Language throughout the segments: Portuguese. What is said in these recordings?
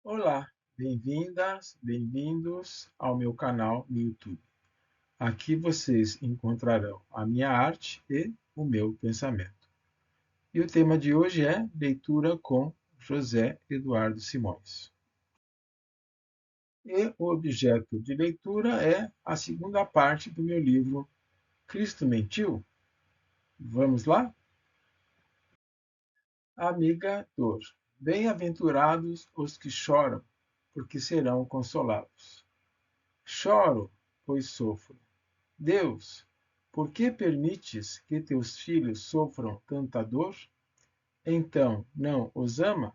Olá, bem-vindas, bem-vindos ao meu canal no YouTube. Aqui vocês encontrarão a minha arte e o meu pensamento. E o tema de hoje é leitura com José Eduardo Simões. E o objeto de leitura é a segunda parte do meu livro Cristo Mentiu? Vamos lá? Amiga dor, bem-aventurados os que choram, porque serão consolados. Choro, pois sofro. Deus, por que permites que teus filhos sofram tanta dor? Então, não os ama?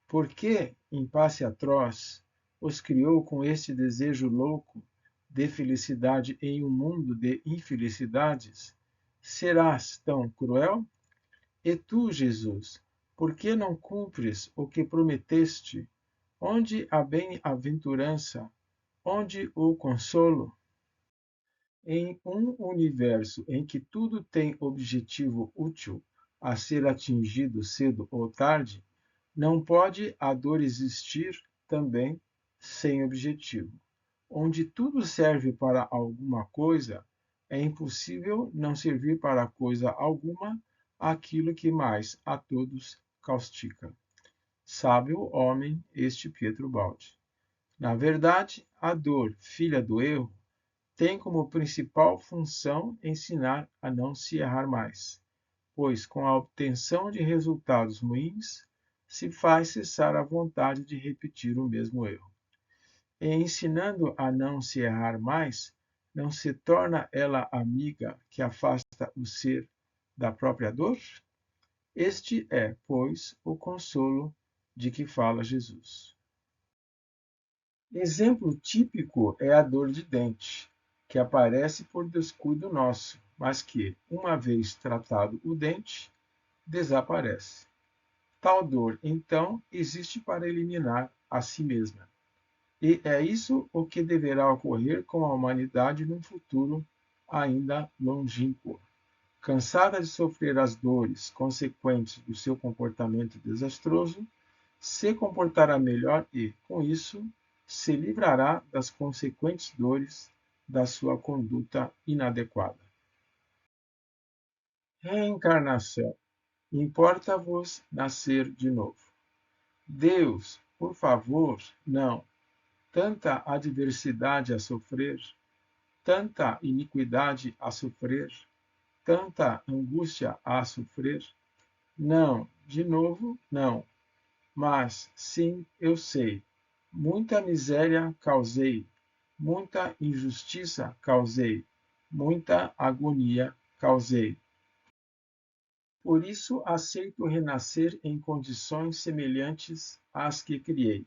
Por que, em passe atroz, os criou com este desejo louco de felicidade em um mundo de infelicidades? Serás tão cruel? E tu, Jesus, por que não cumpres o que prometeste? Onde a bem-aventurança? Onde o consolo? Em um universo em que tudo tem objetivo útil a ser atingido cedo ou tarde, não pode a dor existir também sem objetivo. Onde tudo serve para alguma coisa, é impossível não servir para coisa alguma aquilo que mais a todos caustica. Sábio homem este Pietro Baldi. Na verdade, a dor, filha do erro, tem como principal função ensinar a não se errar mais, pois com a obtenção de resultados ruins se faz cessar a vontade de repetir o mesmo erro. E ensinando a não se errar mais, não se torna ela amiga que afasta o ser da própria dor? Este é, pois, o consolo de que fala Jesus. Exemplo típico é a dor de dente, que aparece por descuido nosso, mas que, uma vez tratado o dente, desaparece. Tal dor, então, existe para eliminar a si mesma. E é isso o que deverá ocorrer com a humanidade num futuro ainda longínquo. Cansada de sofrer as dores consequentes do seu comportamento desastroso, se comportará melhor e, com isso, se livrará das consequentes dores da sua conduta inadequada. Reencarnação. Importa-vos nascer de novo. Deus, por favor, não. Tanta adversidade a sofrer, tanta iniquidade a sofrer, tanta angústia a sofrer. Não, de novo, não. Mas, sim, eu sei, muita miséria causei, muita injustiça causei, muita agonia causei. Por isso aceito renascer em condições semelhantes às que criei,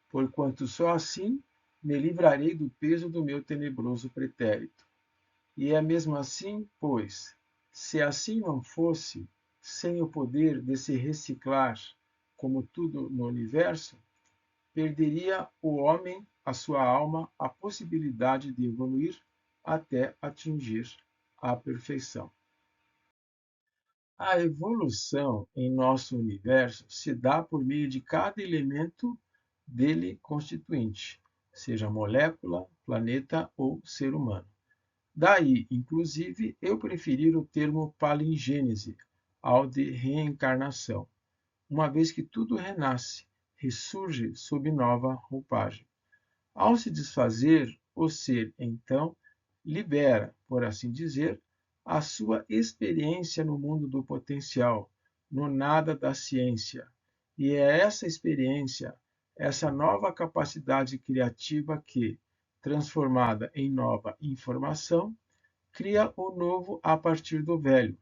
porquanto só assim me livrarei do peso do meu tenebroso pretérito. E é mesmo assim, pois, se assim não fosse, sem o poder de se reciclar, como tudo no universo, perderia o homem, a sua alma, a possibilidade de evoluir até atingir a perfeição. A evolução em nosso universo se dá por meio de cada elemento dele constituinte, seja molécula, planeta ou ser humano. Daí, inclusive, eu preferir o termo palingênese ao de reencarnação, uma vez que tudo renasce, ressurge sob nova roupagem. Ao se desfazer, o ser, então, libera, por assim dizer, a sua experiência no mundo do potencial, no nada da ciência. E é essa experiência, essa nova capacidade criativa que, transformada em nova informação, cria o novo a partir do velho,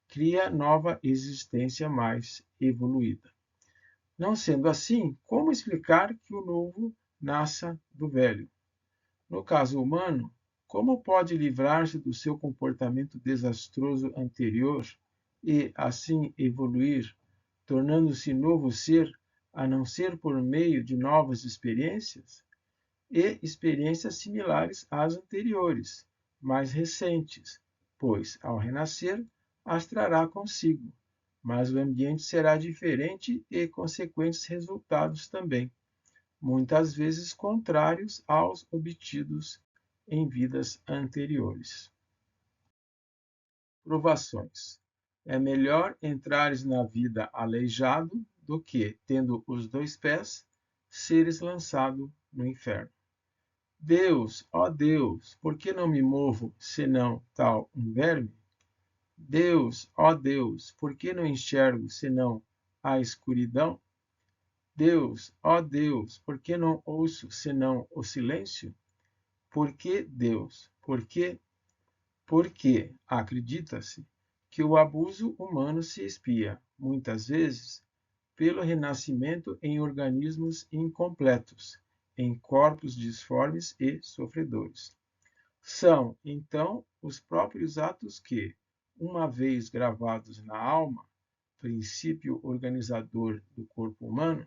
cria nova existência mais evoluída. Não sendo assim, como explicar que o novo nasça do velho? No caso humano, como pode livrar-se do seu comportamento desastroso anterior e, assim, evoluir, tornando-se novo ser, a não ser por meio de novas experiências? E experiências similares às anteriores, mais recentes, pois, ao renascer, as trará consigo, mas o ambiente será diferente e consequentes resultados também. muitas vezes contrários aos obtidos em vidas anteriores. Provações. É melhor entrares na vida aleijado do que, tendo os 2 pés, seres lançado no inferno. Deus, ó Deus, por que não me movo, senão tal um verme? Deus, ó Deus, por que não enxergo, senão a escuridão? Deus, ó Deus, por que não ouço, senão o silêncio? Por que Deus? Por que? Porque acredita-se que o abuso humano se expia, muitas vezes, pelo renascimento em organismos incompletos, em corpos disformes e sofredores. São, então, os próprios atos que, uma vez gravados na alma, princípio organizador do corpo humano,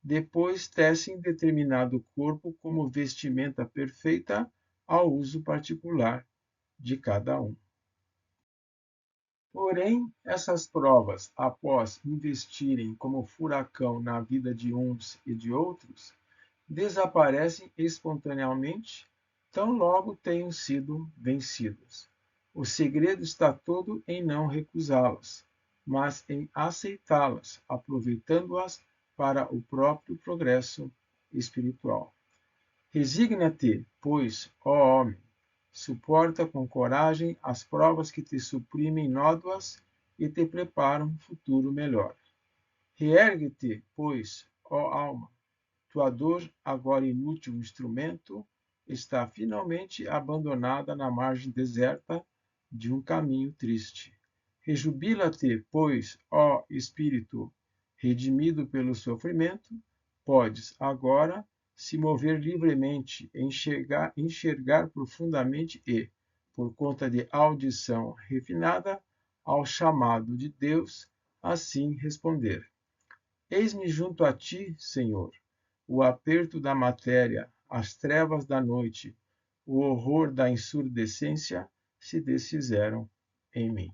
depois tecem determinado corpo como vestimenta perfeita ao uso particular de cada um. Porém, essas provas, após investirem como furacão na vida de uns e de outros, desaparecem espontaneamente, tão logo tenham sido vencidas. O segredo está todo em não recusá-las, mas em aceitá-las, aproveitando-as para o próprio progresso espiritual. Resigna-te, pois, ó homem, suporta com coragem as provas que te suprimem nódoas e te preparam um futuro melhor. Reergue-te, pois, ó alma, tua dor, agora inútil instrumento, está finalmente abandonada na margem deserta de um caminho triste. Rejubila-te, pois, ó espírito, redimido pelo sofrimento, podes agora se mover livremente, enxergar profundamente e, por conta de audição refinada, ao chamado de Deus, assim responder: Eis-me junto a ti, Senhor. O aperto da matéria, as trevas da noite, o horror da ensurdecência se desfizeram em mim.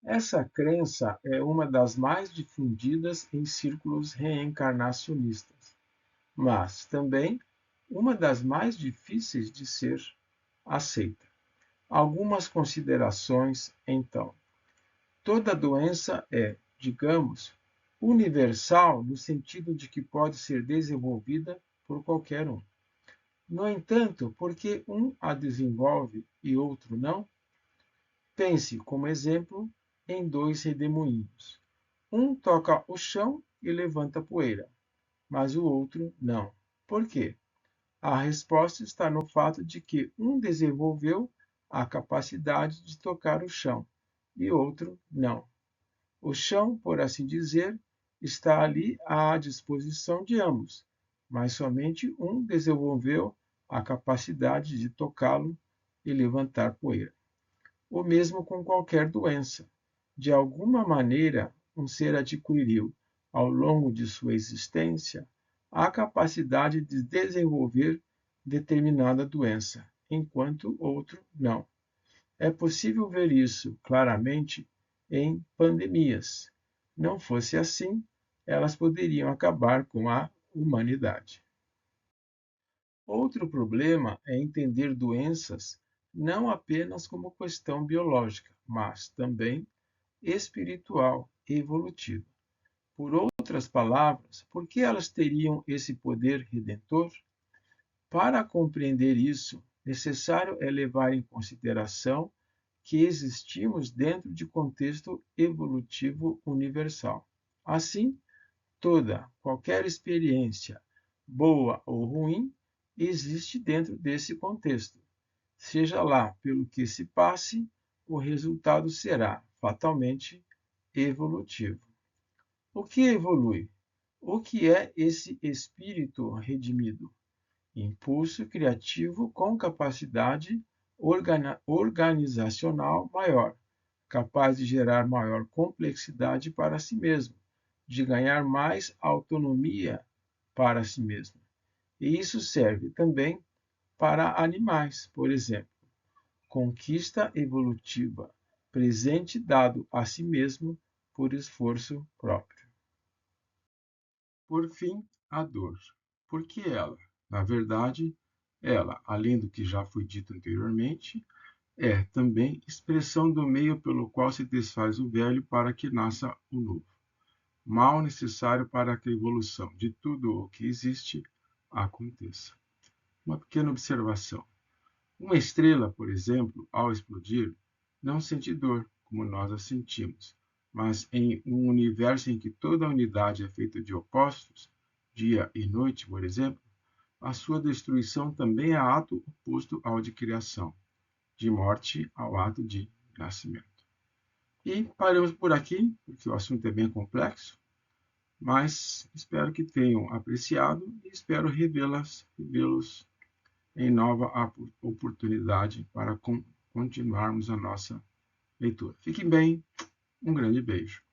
Essa crença é uma das mais difundidas em círculos reencarnacionistas, mas também uma das mais difíceis de ser aceita. Algumas considerações, então. Toda doença é, digamos, universal no sentido de que pode ser desenvolvida por qualquer um. No entanto, por que um a desenvolve e outro não? Pense, como exemplo, em 2 redemoinhos. Um toca o chão e levanta poeira, mas o outro não. Por quê? A resposta está no fato de que um desenvolveu a capacidade de tocar o chão e outro não. O chão, por assim dizer, está ali à disposição de ambos, mas somente um desenvolveu a capacidade de tocá-lo e levantar poeira. O mesmo com qualquer doença. De alguma maneira, um ser adquiriu, ao longo de sua existência, a capacidade de desenvolver determinada doença, enquanto outro não. É possível ver isso claramente em pandemias. Não fosse assim, elas poderiam acabar com a humanidade. Outro problema é entender doenças não apenas como questão biológica, mas também espiritual e evolutiva. Por outras palavras, por que elas teriam esse poder redentor? Para compreender isso, necessário é levar em consideração que existimos dentro de contexto evolutivo universal. Assim, qualquer experiência, boa ou ruim, existe dentro desse contexto. Seja lá pelo que se passe, o resultado será fatalmente evolutivo. O que evolui? O que é esse espírito redimido? Impulso criativo com capacidade organizacional maior, capaz de gerar maior complexidade para si mesmo, de ganhar mais autonomia para si mesmo. E isso serve também para animais, por exemplo. Conquista evolutiva, presente dado a si mesmo por esforço próprio. Por fim, a dor. Porque ela, na verdade, ela, além do que já foi dito anteriormente, é também expressão do meio pelo qual se desfaz o velho para que nasça o novo. Mal necessário para que a evolução de tudo o que existe aconteça. Uma pequena observação. Uma estrela, por exemplo, ao explodir, não sente dor, como nós a sentimos, mas em um universo em que toda unidade é feita de opostos, dia e noite, por exemplo, a sua destruição também é ato oposto ao de criação, de morte ao ato de nascimento. E paramos por aqui, porque o assunto é bem complexo, mas espero que tenham apreciado e espero revê-los em nova oportunidade para continuarmos a nossa leitura. Fiquem bem, um grande beijo.